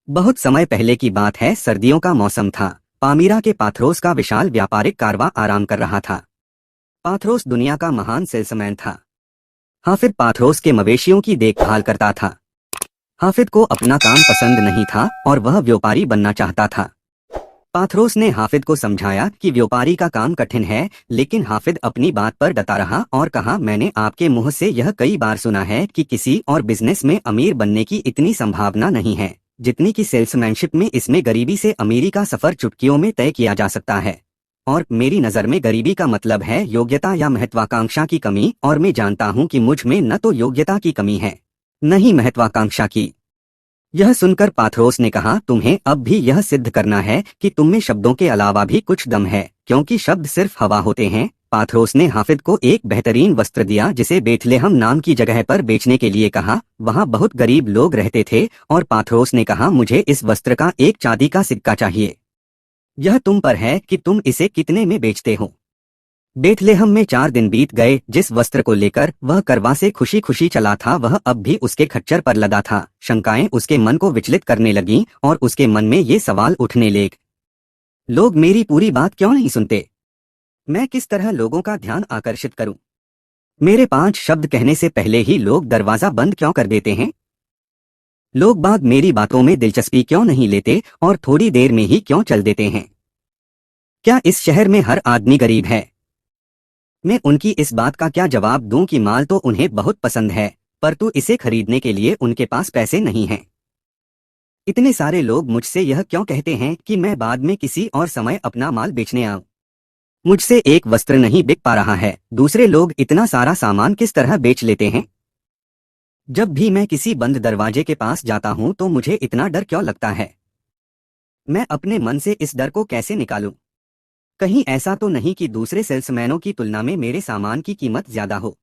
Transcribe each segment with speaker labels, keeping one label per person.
Speaker 1: बहुत समय पहले की बात है। सर्दियों का मौसम था। पामीरा के पाथरोस का विशाल व्यापारिक कारवां आराम कर रहा था। पाथरोस दुनिया का महान सेल्समैन था। हाफिद पाथरोस के मवेशियों की देखभाल करता था। हाफिद को अपना काम पसंद नहीं था और वह व्यापारी बनना चाहता था। पाथरोस ने हाफिद को समझाया कि व्यापारी का काम कठिन है, लेकिन हाफिद अपनी बात पर डटा रहा और कहा, मैंने आपके मुंह से यह कई बार सुना है कि किसी और बिजनेस में अमीर बनने की इतनी संभावना नहीं है जितनी कि सेल्समैनशिप में। इसमें गरीबी से अमीरी का सफर चुटकियों में तय किया जा सकता है। और मेरी नज़र में गरीबी का मतलब है योग्यता या महत्वाकांक्षा की कमी, और मैं जानता हूं कि मुझ में न तो योग्यता की कमी है, न ही महत्वाकांक्षा की। यह सुनकर पाथरोस ने कहा, तुम्हें अब भी यह सिद्ध करना है कि तुम में शब्दों के अलावा भी कुछ दम है, क्योंकि शब्द सिर्फ हवा होते हैं। पाथरोस ने हाफिद को एक बेहतरीन वस्त्र दिया जिसे बेथलेहम नाम की जगह पर बेचने के लिए कहा। वहां बहुत गरीब लोग रहते थे और पाथरोस ने कहा, मुझे इस वस्त्र का एक चांदी का सिक्का चाहिए। यह तुम पर है कि तुम इसे कितने में बेचते हो। बेथलेहम में 4 दिन बीत गए। जिस वस्त्र को लेकर वह करवा से खुशी खुशी चला था, वह अब भी उसके खच्चर पर लदा था। शंकाएं उसके मन को विचलित करने लगीं और उसके मन में ये सवाल उठने लगे, लोग मेरी पूरी बात क्यों नहीं सुनते? मैं किस तरह लोगों का ध्यान आकर्षित करूं? मेरे 5 शब्द कहने से पहले ही लोग दरवाजा बंद क्यों कर देते हैं? लोग बाद मेरी बातों में दिलचस्पी क्यों नहीं लेते और थोड़ी देर में ही क्यों चल देते हैं? क्या इस शहर में हर आदमी गरीब है? मैं उनकी इस बात का क्या जवाब दूं कि माल तो उन्हें बहुत पसंद है, परंतु इसे खरीदने के लिए उनके पास पैसे नहीं हैं। इतने सारे लोग मुझसे यह क्यों कहते हैं कि मैं बाद में किसी और समय अपना माल बेचने आऊं? मुझसे एक वस्त्र नहीं बिक पा रहा है, दूसरे लोग इतना सारा सामान किस तरह बेच लेते हैं? जब भी मैं किसी बंद दरवाजे के पास जाता हूं तो मुझे इतना डर क्यों लगता है? मैं अपने मन से इस डर को कैसे निकालूं? कहीं ऐसा तो नहीं कि दूसरे सेल्समैनों की तुलना में मेरे सामान की कीमत ज्यादा हो?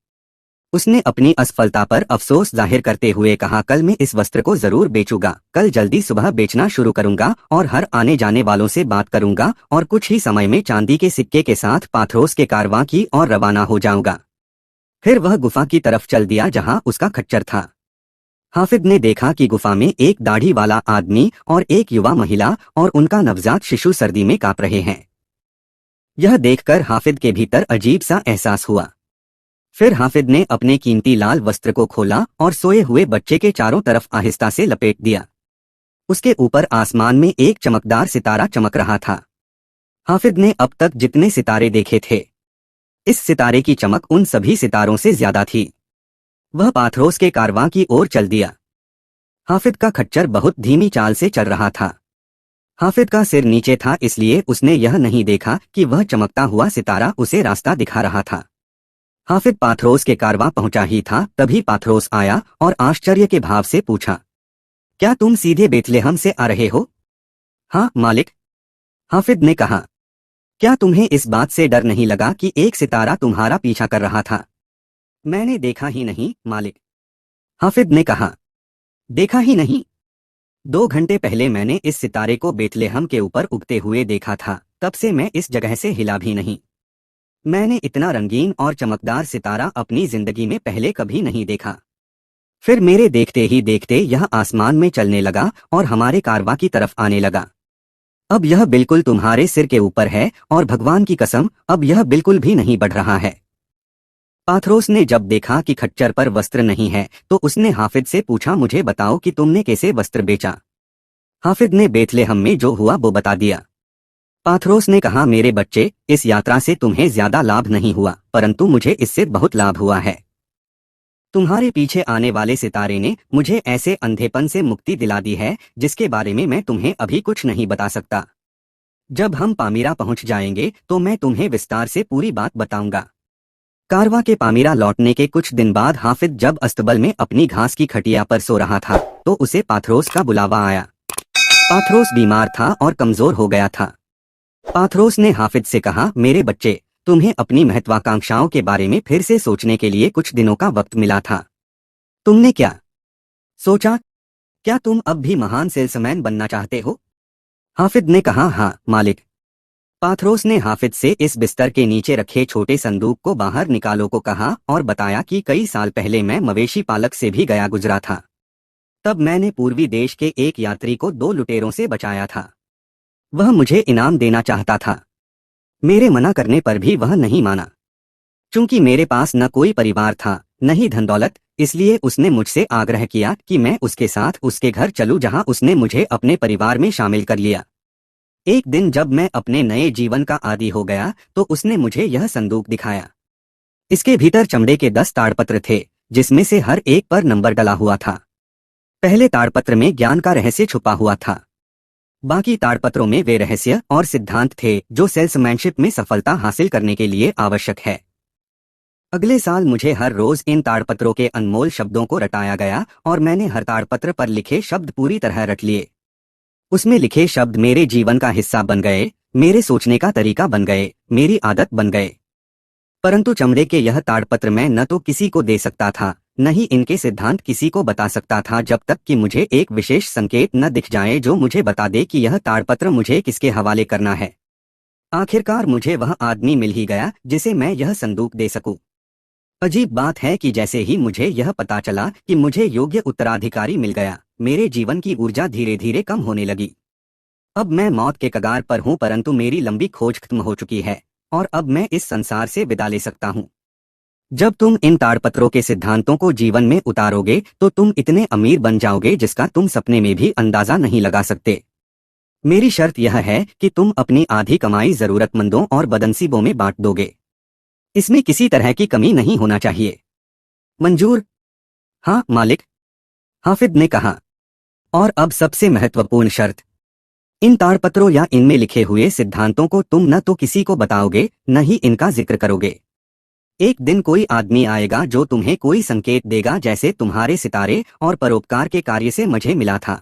Speaker 1: उसने अपनी असफलता पर अफसोस जाहिर करते हुए कहा, कल मैं इस वस्त्र को जरूर बेचूंगा। कल जल्दी सुबह बेचना शुरू करूंगा और हर आने जाने वालों से बात करूंगा और कुछ ही समय में चांदी के सिक्के के साथ पाथरोस के कारवां की ओर रवाना हो जाऊंगा। फिर वह गुफा की तरफ चल दिया जहां उसका खच्चर था। हाफिद ने देखा कि गुफा में एक दाढ़ी वाला आदमी और एक युवा महिला और उनका नवजात शिशु सर्दी में कांप रहे हैं। यह देखकर हाफिद के भीतर अजीब सा एहसास हुआ। फिर हाफिद ने अपने कीमती लाल वस्त्र को खोला और सोए हुए बच्चे के चारों तरफ आहिस्ता से लपेट दिया। उसके ऊपर आसमान में एक चमकदार सितारा चमक रहा था। हाफिद ने अब तक जितने सितारे देखे थे, इस सितारे की चमक उन सभी सितारों से ज्यादा थी। वह पाथरोस के कारवां की ओर चल दिया। हाफिद का खच्चर बहुत धीमी चाल से चल रहा था। हाफिद का सिर नीचे था, इसलिए उसने यह नहीं देखा कि वह चमकता हुआ सितारा उसे रास्ता दिखा रहा था। हाफिद पाथरोस के कारवां पहुंचा ही था, तभी पाथरोस आया और आश्चर्य के भाव से पूछा, क्या तुम सीधे बेथलेहम से आ रहे हो? हाँ मालिक, हाफिद ने कहा। क्या तुम्हें इस बात से डर नहीं लगा कि एक सितारा तुम्हारा पीछा कर रहा था? मैंने देखा ही नहीं मालिक, हाफिद ने कहा। देखा ही नहीं? 2 घंटे पहले मैंने इस सितारे को बेथलेहम के ऊपर उगते हुए देखा था, तब से मैं इस जगह से हिला भी नहीं। मैंने इतना रंगीन और चमकदार सितारा अपनी जिंदगी में पहले कभी नहीं देखा। फिर मेरे देखते ही देखते यह आसमान में चलने लगा और हमारे कारवां की तरफ आने लगा। अब यह बिल्कुल तुम्हारे सिर के ऊपर है और भगवान की कसम, अब यह बिल्कुल भी नहीं बढ़ रहा है। पाथरोस ने जब देखा कि खच्चर पर वस्त्र नहीं है तो उसने हाफिद से पूछा, मुझे बताओ कि तुमने कैसे वस्त्र बेचा? हाफिद ने बेथलेहम में जो हुआ वो बता दिया। पाथरोस ने कहा, मेरे बच्चे, इस यात्रा से तुम्हें ज्यादा लाभ नहीं हुआ, परंतु मुझे इससे बहुत लाभ हुआ है। तुम्हारे पीछे आने वाले सितारे ने मुझे ऐसे अंधेपन से मुक्ति दिला दी है जिसके बारे में मैं तुम्हें अभी कुछ नहीं बता सकता। जब हम पामीरा पहुंच जाएंगे तो मैं तुम्हें विस्तार से पूरी बात बताऊंगा। कारवां के पामीरा लौटने के कुछ दिन बाद हाफिद जब अस्तबल में अपनी घास की खटिया पर सो रहा था तो उसे पाथरोस का बुलावा आया। पाथरोस बीमार था और कमजोर हो गया था। पाथरोस ने हाफिद से कहा, मेरे बच्चे, तुम्हें अपनी महत्वाकांक्षाओं के बारे में फिर से सोचने के लिए कुछ दिनों का वक्त मिला था। तुमने क्या सोचा? क्या तुम अब भी महान सेल्समैन बनना चाहते हो? हाफिद ने कहा, हाँ मालिक। पाथरोस ने हाफिद से इस बिस्तर के नीचे रखे छोटे संदूक को बाहर निकालो को कहा और बताया कि कई साल पहले मैं मवेशी पालक से भी गया गुजरा था। तब मैंने पूर्वी देश के एक यात्री को 2 लुटेरों से बचाया था। वह मुझे इनाम देना चाहता था। मेरे मना करने पर भी वह नहीं माना। चूंकि मेरे पास न कोई परिवार था न ही धन दौलत, इसलिए उसने मुझसे आग्रह किया कि मैं उसके साथ उसके घर चलूं, जहां उसने मुझे अपने परिवार में शामिल कर लिया। एक दिन जब मैं अपने नए जीवन का आदी हो गया तो उसने मुझे यह संदूक दिखाया। इसके भीतर चमड़े के 10 ताड़पत्र थे, जिसमें से हर एक पर नंबर डला हुआ था। पहले ताड़पत्र में ज्ञान का रहस्य छुपा हुआ था। बाकी ताड़पत्रों में वे रहस्य और सिद्धांत थे जो सेल्समैनशिप में सफलता हासिल करने के लिए आवश्यक है। अगले साल मुझे हर रोज इन ताड़पत्रों के अनमोल शब्दों को रटाया गया और मैंने हर ताड़पत्र पर लिखे शब्द पूरी तरह रट लिए। उसमें लिखे शब्द मेरे जीवन का हिस्सा बन गए, मेरे सोचने का तरीका बन गए, मेरी आदत बन गए। परंतु चमड़े के यह ताड़पत्र मैं न तो किसी को दे सकता था, न ही इनके सिद्धांत किसी को बता सकता था, जब तक कि मुझे एक विशेष संकेत न दिख जाए जो मुझे बता दे कि यह ताड़पत्र मुझे किसके हवाले करना है। आखिरकार मुझे वह आदमी मिल ही गया जिसे मैं यह संदूक दे सकूं। अजीब बात है कि जैसे ही मुझे यह पता चला कि मुझे योग्य उत्तराधिकारी मिल गया, मेरे जीवन की ऊर्जा धीरे धीरे कम होने लगी। अब मैं मौत के कगार पर हूं, परंतु मेरी लंबी खोज खत्म हो चुकी है और अब मैं इस संसार से विदा ले सकता हूं। जब तुम इन ताड़पत्रों के सिद्धांतों को जीवन में उतारोगे तो तुम इतने अमीर बन जाओगे जिसका तुम सपने में भी अंदाजा नहीं लगा सकते। मेरी शर्त यह है कि तुम अपनी आधी कमाई जरूरतमंदों और बदनसीबों में बांट दोगे। इसमें किसी तरह की कमी नहीं होना चाहिए। मंजूर? हाँ मालिक, हाफिज ने कहा। और अब सबसे महत्वपूर्ण शर्त, इन ताड़पत्रों या इनमें लिखे हुए सिद्धांतों को तुम न तो किसी को बताओगे न ही इनका जिक्र करोगे। एक दिन कोई आदमी आएगा जो तुम्हें कोई संकेत देगा, जैसे तुम्हारे सितारे और परोपकार के कार्य से मुझे मिला था।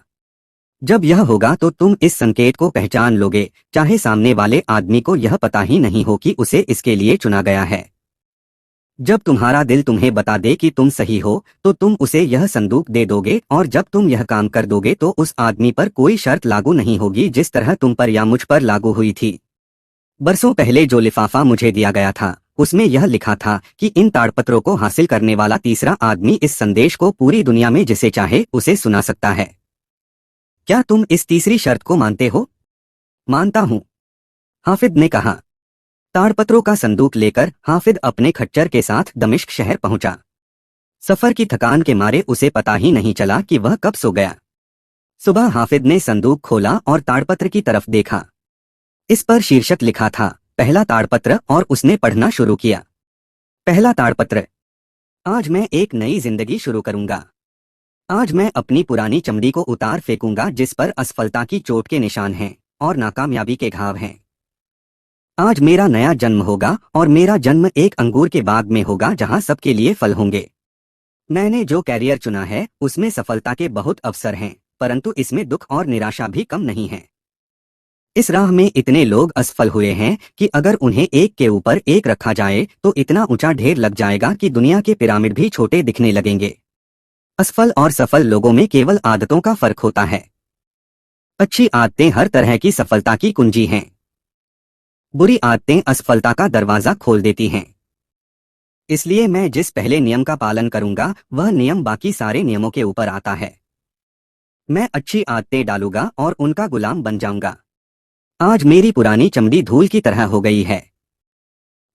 Speaker 1: जब यह होगा तो तुम इस संकेत को पहचान लोगे, चाहे सामने वाले आदमी को यह पता ही नहीं हो कि उसे इसके लिए चुना गया है। जब तुम्हारा दिल तुम्हें बता दे कि तुम सही हो तो तुम उसे यह संदूक दे दोगे, और जब तुम यह काम कर दोगे तो उस आदमी पर कोई शर्त लागू नहीं होगी जिस तरह तुम पर या मुझ पर लागू हुई थी। बरसों पहले जो लिफाफा मुझे दिया गया था उसमें यह लिखा था कि इन ताड़पत्रों को हासिल करने वाला तीसरा आदमी इस संदेश को पूरी दुनिया में जिसे चाहे उसे सुना सकता है। क्या तुम इस तीसरी शर्त को मानते हो? मानता हूं, हाफिज ने कहा। ताड़पत्रों का संदूक लेकर हाफिज अपने खच्चर के साथ दमिश्क शहर पहुंचा। सफर की थकान के मारे उसे पता ही नहीं चला कि वह कब सो गया। सुबह हाफिज ने संदूक खोला और ताड़पत्र की तरफ देखा। इस पर शीर्षक लिखा था, पहला ताड़पत्र, और उसने पढ़ना शुरू किया। पहला ताड़पत्र। आज मैं एक नई जिंदगी शुरू करूंगा। आज मैं अपनी पुरानी चमड़ी को उतार फेंकूंगा जिस पर असफलता की चोट के निशान हैं और नाकामयाबी के घाव हैं। आज मेरा नया जन्म होगा और मेरा जन्म एक अंगूर के बाग में होगा जहां सबके लिए फल होंगे। मैंने जो कैरियर चुना है उसमें सफलता के बहुत अवसर हैं, परंतु इसमें दुख और निराशा भी कम नहीं है। इस राह में इतने लोग असफल हुए हैं कि अगर उन्हें एक के ऊपर एक रखा जाए तो इतना ऊंचा ढेर लग जाएगा कि दुनिया के पिरामिड भी छोटे दिखने लगेंगे। असफल और सफल लोगों में केवल आदतों का फर्क होता है। अच्छी आदतें हर तरह की सफलता की कुंजी हैं। बुरी आदतें असफलता का दरवाजा खोल देती हैं। इसलिए मैं जिस पहले नियम का पालन करूंगा वह नियम बाकी सारे नियमों के ऊपर आता है। मैं अच्छी आदतें डालूंगा और उनका गुलाम बन जाऊंगा। आज मेरी पुरानी चमड़ी धूल की तरह हो गई है।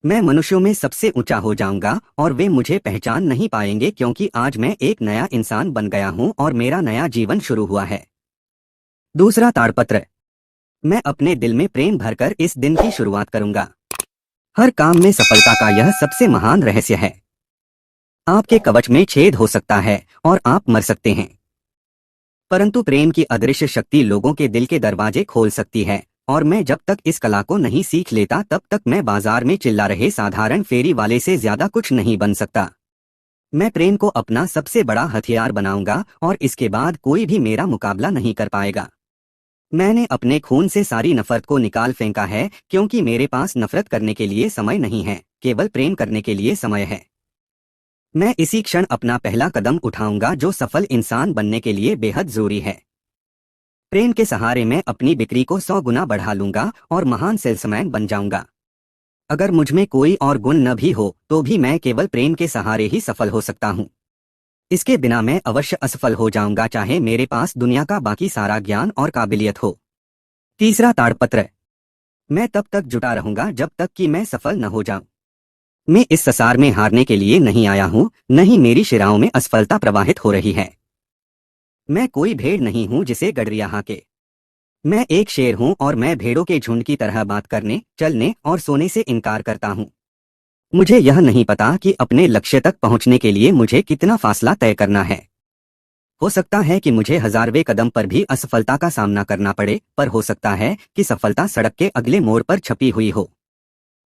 Speaker 1: मैं मनुष्यों में सबसे ऊंचा हो जाऊंगा और वे मुझे पहचान नहीं पाएंगे, क्योंकि आज मैं एक नया इंसान बन गया हूं और मेरा नया जीवन शुरू हुआ है। दूसरा ताड़पत्र। मैं अपने दिल में प्रेम भरकर इस दिन की शुरुआत करूंगा। हर काम में सफलता का यह सबसे महान रहस्य है। आपके कवच में छेद हो सकता है और आप मर सकते हैं, परंतु प्रेम की अदृश्य शक्ति लोगों के दिल के दरवाजे खोल सकती है, और मैं जब तक इस कला को नहीं सीख लेता तब तक मैं बाजार में चिल्ला रहे साधारण फेरी वाले से ज्यादा कुछ नहीं बन सकता। मैं प्रेम को अपना सबसे बड़ा हथियार बनाऊंगा और इसके बाद कोई भी मेरा मुकाबला नहीं कर पाएगा। मैंने अपने खून से सारी नफरत को निकाल फेंका है, क्योंकि मेरे पास नफरत करने के लिए समय नहीं है, केवल प्रेम करने के लिए समय है। मैं इसी क्षण अपना पहला कदम उठाऊंगा जो सफल इंसान बनने के लिए बेहद जरूरी है। प्रेम के सहारे मैं अपनी बिक्री को 100 गुना बढ़ा लूंगा और महान सेल्समैन बन जाऊंगा। अगर मुझ में कोई और गुण न भी हो तो भी मैं केवल प्रेम के सहारे ही सफल हो सकता हूं। इसके बिना मैं अवश्य असफल हो जाऊंगा, चाहे मेरे पास दुनिया का बाकी सारा ज्ञान और काबिलियत हो। तीसरा ताड़पत्र। मैं तब तक जुटा रहूंगा जब तक कि मैं सफल न हो जाऊं। मैं इस संसार में हारने के लिए नहीं आया हूं, न ही मेरी शिराओं में असफलता प्रवाहित हो रही है। मैं कोई भेड़ नहीं हूं जिसे गडरिया हाके। मैं एक शेर हूं और मैं भेड़ों के झुंड की तरह बात करने, चलने और सोने से इनकार करता हूं। मुझे यह नहीं पता कि अपने लक्ष्य तक पहुंचने के लिए मुझे कितना फासला तय करना है। हो सकता है कि मुझे हजारवें कदम पर भी असफलता का सामना करना पड़े, पर हो सकता है कि सफलता सड़क के अगले मोड़ पर छपी हुई हो।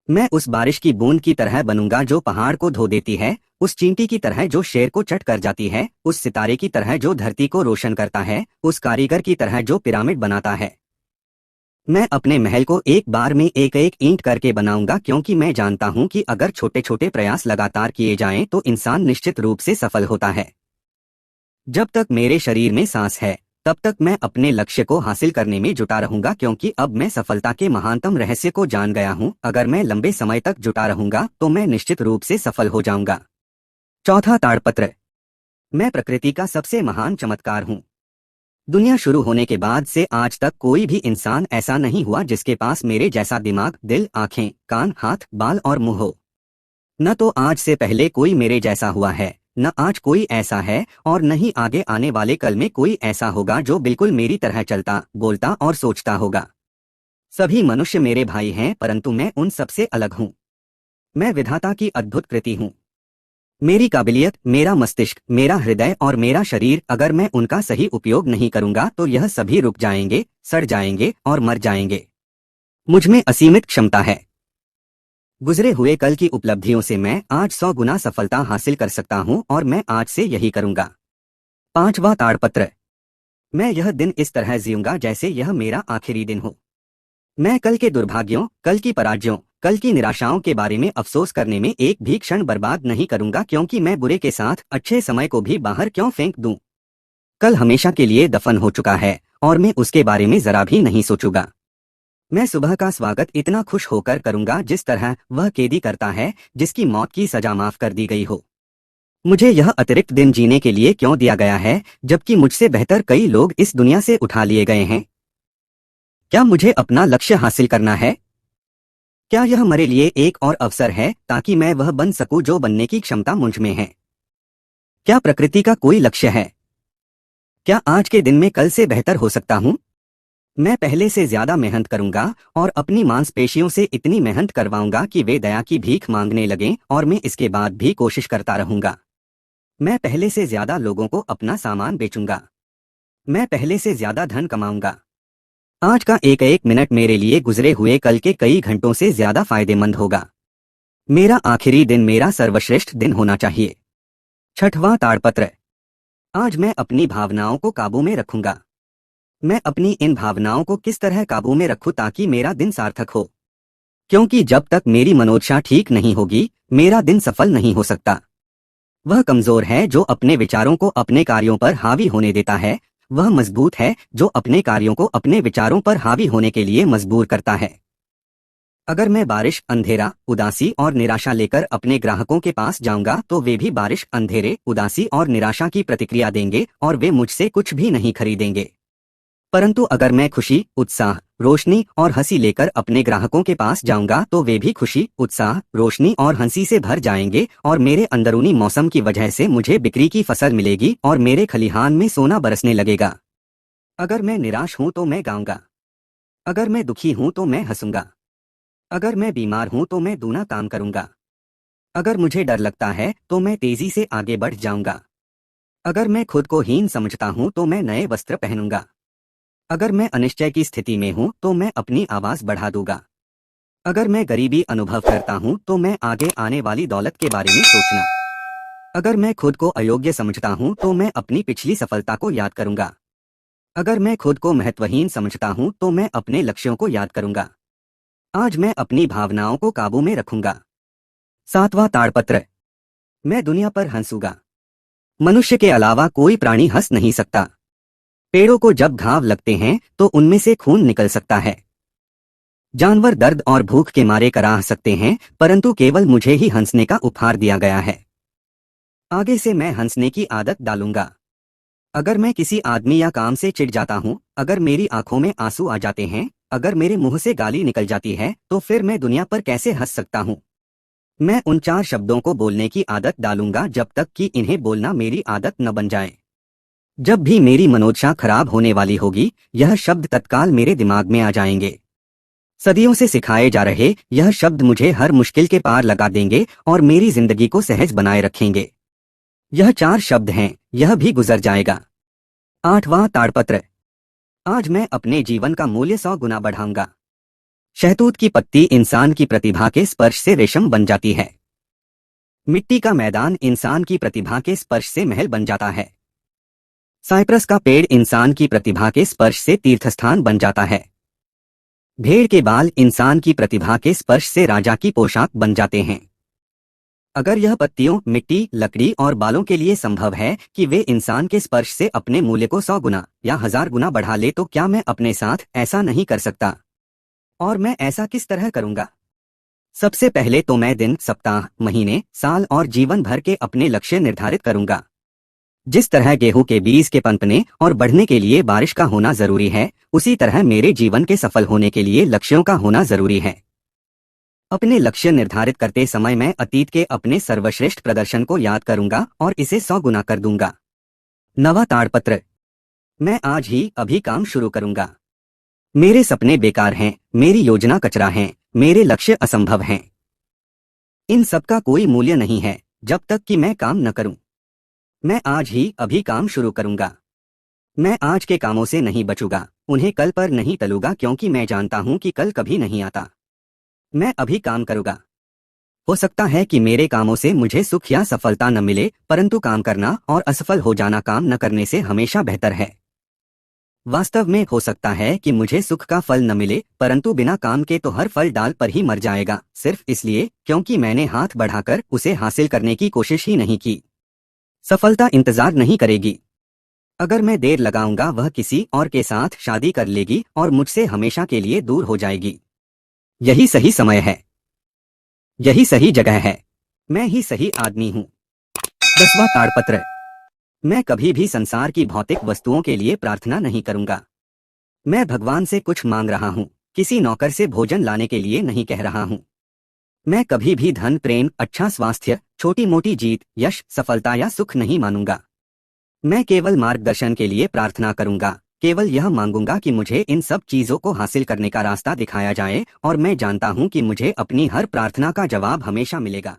Speaker 1: मैं उस बारिश की बूंद की तरह बनूंगा जो पहाड़ को धो देती है, उस चींटी की तरह जो शेर को चट कर जाती है, उस सितारे की तरह जो धरती को रोशन करता है, उस कारीगर की तरह जो पिरामिड बनाता है। मैं अपने महल को एक बार में एक एक ईंट करके बनाऊंगा, क्योंकि मैं जानता हूं कि अगर छोटे छोटे प्रयास लगातार किए जाएं तो इंसान निश्चित रूप से सफल होता है। जब तक मेरे शरीर में सांस है, तब तक मैं अपने लक्ष्य को हासिल करने में जुटा रहूंगा, क्योंकि अब मैं सफलता के महानतम रहस्य को जान गया हूं। अगर मैं लंबे समय तक जुटा रहूंगा तो मैं निश्चित रूप से सफल हो जाऊंगा। चौथा ताड़पत्र। मैं प्रकृति का सबसे महान चमत्कार हूं। दुनिया शुरू होने के बाद से आज तक कोई भी इंसान ऐसा नहीं हुआ जिसके पास मेरे जैसा दिमाग, दिल, आंखें, कान, हाथ, बाल और मुंह हो। न तो आज से पहले कोई मेरे जैसा हुआ है, न आज कोई ऐसा है, और न ही आगे आने वाले कल में कोई ऐसा होगा जो बिल्कुल मेरी तरह चलता, बोलता और सोचता होगा। सभी मनुष्य मेरे भाई हैं, परंतु मैं उन सबसे अलग हूँ। मैं विधाता की अद्भुत कृति हूँ। मेरी काबिलियत, मेरा मस्तिष्क, मेरा हृदय और मेरा शरीर, अगर मैं उनका सही उपयोग नहीं करूंगा तो यह सभी रुक जाएंगे, सड़ जाएंगे और मर जाएंगे। मुझ में असीमित क्षमता है। गुजरे हुए कल की उपलब्धियों से मैं आज 100 गुना सफलता हासिल कर सकता हूं, और मैं आज से यही करूंगा। पांचवा ताड़पत्र। मैं यह दिन इस तरह जीऊंगा जैसे यह मेरा आखिरी दिन हो। मैं कल के दुर्भाग्यों, कल की पराजयों, कल की निराशाओं के बारे में अफसोस करने में एक भी क्षण बर्बाद नहीं करूंगा, क्योंकि मैं बुरे के साथ अच्छे समय को भी बाहर क्यों फेंक दूं। कल हमेशा के लिए दफन हो चुका है और मैं उसके बारे में जरा भी नहीं सोचूंगा। मैं सुबह का स्वागत इतना खुश होकर करूंगा जिस तरह वह कैदी करता है जिसकी मौत की सजा माफ कर दी गई हो। मुझे यह अतिरिक्त दिन जीने के लिए क्यों दिया गया है, जबकि मुझसे बेहतर कई लोग इस दुनिया से उठा लिए गए हैं। क्या मुझे अपना लक्ष्य हासिल करना है? क्या यह मेरे लिए एक और अवसर है ताकि मैं वह बन सकूं जो बनने की क्षमता मुझ में है? क्या प्रकृति का कोई लक्ष्य है? क्या आज के दिन में कल से बेहतर हो सकता हूं? मैं पहले से ज्यादा मेहनत करूंगा और अपनी मांसपेशियों से इतनी मेहनत करवाऊंगा कि वे दया की भीख मांगने लगें, और मैं इसके बाद भी कोशिश करता रहूंगा। मैं पहले से ज्यादा लोगों को अपना सामान बेचूंगा। मैं पहले से ज्यादा धन कमाऊंगा। आज का एक एक मिनट मेरे लिए गुजरे हुए कल के कई घंटों से ज्यादा फायदेमंद होगा। मेरा आखिरी दिन मेरा सर्वश्रेष्ठ दिन होना चाहिए। छठवां ताड़पत्र। आज मैं अपनी भावनाओं को काबू में रखूंगा। मैं अपनी इन भावनाओं को किस तरह काबू में रखूं ताकि मेरा दिन सार्थक हो, क्योंकि जब तक मेरी मनोदशा ठीक नहीं होगी मेरा दिन सफल नहीं हो सकता। वह कमजोर है जो अपने विचारों को अपने कार्यों पर हावी होने देता है, वह मजबूत है जो अपने कार्यों को अपने विचारों पर हावी होने के लिए मजबूर करता है। अगर मैं बारिश, अंधेरा, उदासी और निराशा लेकर अपने ग्राहकों के पास जाऊंगा तो वे भी बारिश, अंधेरे, उदासी और निराशा की प्रतिक्रिया देंगे और वे मुझसे कुछ भी नहीं खरीदेंगे। परंतु अगर मैं खुशी, उत्साह, रोशनी और हंसी लेकर अपने ग्राहकों के पास जाऊंगा तो वे भी खुशी, उत्साह, रोशनी और हंसी से भर जाएंगे, और मेरे अंदरूनी मौसम की वजह से मुझे बिक्री की फसल मिलेगी और मेरे खलिहान में सोना बरसने लगेगा। अगर मैं निराश हूं तो मैं गाऊंगा। अगर मैं दुखी हूं तो मैं हंसूंगा। अगर मैं बीमार हूं तो मैं दूना काम करूंगा। अगर मुझे डर लगता है तो मैं तेजी से आगे बढ़ जाऊंगा। अगर मैं खुद को हीन समझता हूं तो मैं नए वस्त्र पहनूंगा। अगर मैं अनिश्चय की स्थिति में हूं तो मैं अपनी आवाज बढ़ा दूंगा। अगर मैं गरीबी अनुभव करता हूं तो मैं आगे आने वाली दौलत के बारे में सोचना। अगर मैं खुद को अयोग्य समझता हूं तो मैं अपनी पिछली सफलता को याद करूंगा। अगर मैं खुद को महत्वहीन समझता हूं तो मैं अपने लक्ष्यों को याद करूंगा। आज मैं अपनी भावनाओं को काबू में रखूंगा। सातवां ताड़पत्र। मैं दुनिया पर हंसूंगा। मनुष्य के अलावा कोई प्राणी हंस नहीं सकता। पेड़ों को जब घाव लगते हैं तो उनमें से खून निकल सकता है। जानवर दर्द और भूख के मारे कराह सकते हैं, परंतु केवल मुझे ही हंसने का उपहार दिया गया है। आगे से मैं हंसने की आदत डालूंगा। अगर मैं किसी आदमी या काम से चिढ़ जाता हूँ, अगर मेरी आंखों में आंसू आ जाते हैं, अगर मेरे मुंह से गाली निकल जाती है, तो फिर मैं दुनिया पर कैसे हंस सकता हूँ। मैं उन 4 शब्दों को बोलने की आदत डालूंगा जब तक कि इन्हें बोलना मेरी आदत न बन जाए। जब भी मेरी मनोदशा खराब होने वाली होगी, यह शब्द तत्काल मेरे दिमाग में आ जाएंगे। सदियों से सिखाए जा रहे यह शब्द मुझे हर मुश्किल के पार लगा देंगे और मेरी जिंदगी को सहज बनाए रखेंगे। यह 4 शब्द हैं, यह भी गुजर जाएगा। 8वां ताड़पत्र। आज मैं अपने जीवन का मूल्य 100 गुना बढ़ाऊंगा। शहतूत की पत्ती इंसान की प्रतिभा के स्पर्श से रेशम बन जाती है। मिट्टी का मैदान इंसान की प्रतिभा के स्पर्श से महल बन जाता है। साइप्रस का पेड़ इंसान की प्रतिभा के स्पर्श से तीर्थस्थान बन जाता है। भेड़ के बाल इंसान की प्रतिभा के स्पर्श से राजा की पोशाक बन जाते हैं। अगर यह पत्तियों, मिट्टी, लकड़ी और बालों के लिए संभव है कि वे इंसान के स्पर्श से अपने मूल्य को 100 गुना या 1000 गुना बढ़ा ले, तो क्या मैं अपने साथ ऐसा नहीं कर सकता? और मैं ऐसा किस तरह करूंगा? सबसे पहले तो मैं दिन, सप्ताह, महीने, साल और जीवन भर के अपने लक्ष्य निर्धारित करूंगा। जिस तरह गेहूं के बीज के पनपने और बढ़ने के लिए बारिश का होना जरूरी है, उसी तरह मेरे जीवन के सफल होने के लिए लक्ष्यों का होना जरूरी है। अपने लक्ष्य निर्धारित करते समय मैं अतीत के अपने सर्वश्रेष्ठ प्रदर्शन को याद करूंगा और इसे 100 गुना कर दूंगा। 9वां ताड़पत्र। मैं आज ही अभी काम शुरू करूंगा। मेरे सपने बेकार हैं, मेरी योजना कचरा है, मेरे लक्ष्य असंभव हैं। इन सब का कोई मूल्य नहीं है जब तक कि मैं काम न करूं। मैं आज ही अभी काम शुरू करूंगा। मैं आज के कामों से नहीं बचूंगा, उन्हें कल पर नहीं टलूंगा, क्योंकि मैं जानता हूं कि कल कभी नहीं आता। मैं अभी काम करूंगा। हो सकता है कि मेरे कामों से मुझे सुख या सफलता न मिले, परंतु काम करना और असफल हो जाना काम न करने से हमेशा बेहतर है। वास्तव में हो सकता है कि मुझे सुख का फल न मिले, परंतु बिना काम के तो हर फल डाल पर ही मर जाएगा, सिर्फ इसलिए क्योंकि मैंने हाथ बढ़ाकर उसे हासिल करने की कोशिश ही नहीं की। सफलता इंतजार नहीं करेगी। अगर मैं देर लगाऊंगा, वह किसी और के साथ शादी कर लेगी और मुझसे हमेशा के लिए दूर हो जाएगी। यही सही समय है, यही सही जगह है, मैं ही सही आदमी हूँ। 10वां ताड़पत्र। मैं कभी भी संसार की भौतिक वस्तुओं के लिए प्रार्थना नहीं करूंगा। मैं भगवान से कुछ मांग रहा हूँ, किसी नौकर से भोजन लाने के लिए नहीं कह रहा हूँ। मैं कभी भी धन, प्रेम, अच्छा स्वास्थ्य, छोटी मोटी जीत, यश, सफलता या सुख नहीं मानूंगा। मैं केवल मार्गदर्शन के लिए प्रार्थना करूंगा, केवल यह मांगूंगा कि मुझे इन सब चीजों को हासिल करने का रास्ता दिखाया जाए, और मैं जानता हूं कि मुझे अपनी हर प्रार्थना का जवाब हमेशा मिलेगा।